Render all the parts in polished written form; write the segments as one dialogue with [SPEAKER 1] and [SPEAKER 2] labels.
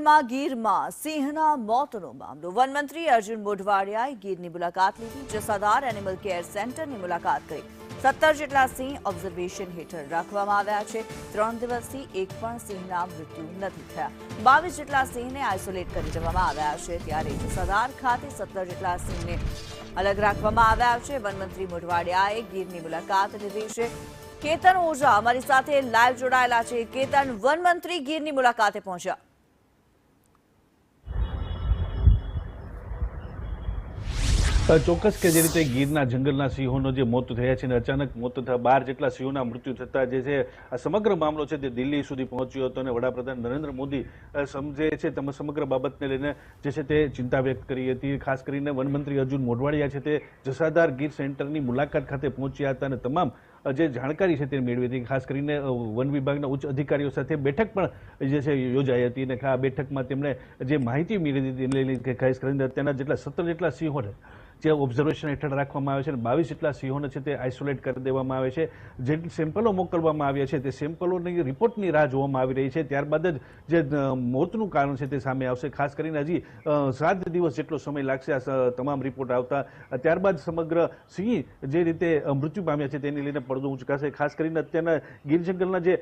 [SPEAKER 1] જિલ્લામાં ગીરમાં સિંહના મોતનો મામલો. વનમંત્રી અર્જુન મોઢવાડિયાએ ગીરની મુલાકાત લીધી. જસાધાર એનિમલ કેર સેન્ટરની મુલાકાત કરી. 17 જેટલા સિંહ ઓબ્ઝર્વેશન હેઠળ રાખવામાં આવ્યા છે. 3 દિવસથી એક પણ સિંહના મૃત્યુ નથી થયા. 22 જેટલા સિંહને આઇસોલેટ કરી દેવામાં આવ્યા છે. ત્યારે જસાધાર ખાતે 17 જેટલા સિંહને અલગ રાખવામાં આવ્યા છે. વનમંત્રી મોઢવાડિયાએ ગીરની મુલાકાત લીધી છે. કેતન ઓઝા અમારી સાથે લાઈવ જોડાયેલા છે. કેતન, વનમંત્રી ગીરની મુલાકાતે પહોંચ્યા.
[SPEAKER 2] ચોક્કસ કે જે રીતે ગીરના જંગલના સિંહોનો જે મોત થયા છે અને અચાનક મોત થતા 12 જેટલા સિંહોના મૃત્યુ થતા જે છે આ સમગ્ર મામલો છે તે દિલ્હી સુધી પહોંચ્યો હતો અને વડાપ્રધાન નરેન્દ્ર મોદી સમજે છે તમે સમગ્ર બાબતને લઈને જે છે તે ચિંતા વ્યક્ત કરી હતી. ખાસ કરીને વનમંત્રી અર્જુન મોઢવાડિયા છે તે જસાધાર ગીર સેન્ટરની મુલાકાત ખાતે પહોંચ્યા હતા અને તમામ જે જાણકારી છે તે મેળવી હતી. ખાસ કરીને વન વિભાગના ઉચ્ચ અધિકારીઓ સાથે બેઠક પણ જે છે યોજાઈ હતી અને આ બેઠકમાં તેમણે જે માહિતી મેળવી હતી કે ખાસ કરીને અત્યારના જેટલા 17 જેટલા સિંહો જે ઓબ્ઝર્વેશન હેઠળ રાખવામાં આવે છે અને 22 જેટલા સિંહોને છે તે આઇસોલેટ કરી દેવામાં આવે છે. જે સેમ્પલો મોકલવામાં આવ્યા છે તે સેમ્પલોની રિપોર્ટની રાહ જોવામાં આવી રહી છે. ત્યારબાદ જ જે મોતનું કારણ છે તે સામે આવશે. ખાસ કરીને હજી 7 દિવસ જેટલો સમય લાગશે આ તમામ રિપોર્ટ આવતા. ત્યારબાદ સમગ્ર સિંહ જે રીતે મૃત્યુ પામ્યા છે તેની લઈને પડદો ઉંચકાશે. ખાસ કરીને અત્યારના ગીર જંગલના જે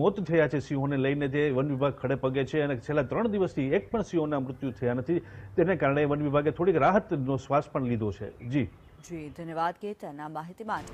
[SPEAKER 2] મોત થયા છે સિંહોને લઈને તે વન વિભાગ ખડે પગે છે અને છેલ્લા 3 દિવસથી એક પણ સિંહોના મૃત્યુ થયા નથી. તેને કારણે વન વિભાગે થોડીક રાહતનો શ્વાસ પણ લીધો છે. જી
[SPEAKER 1] ધન્યવાદ કેતન આ માહિતી માટે.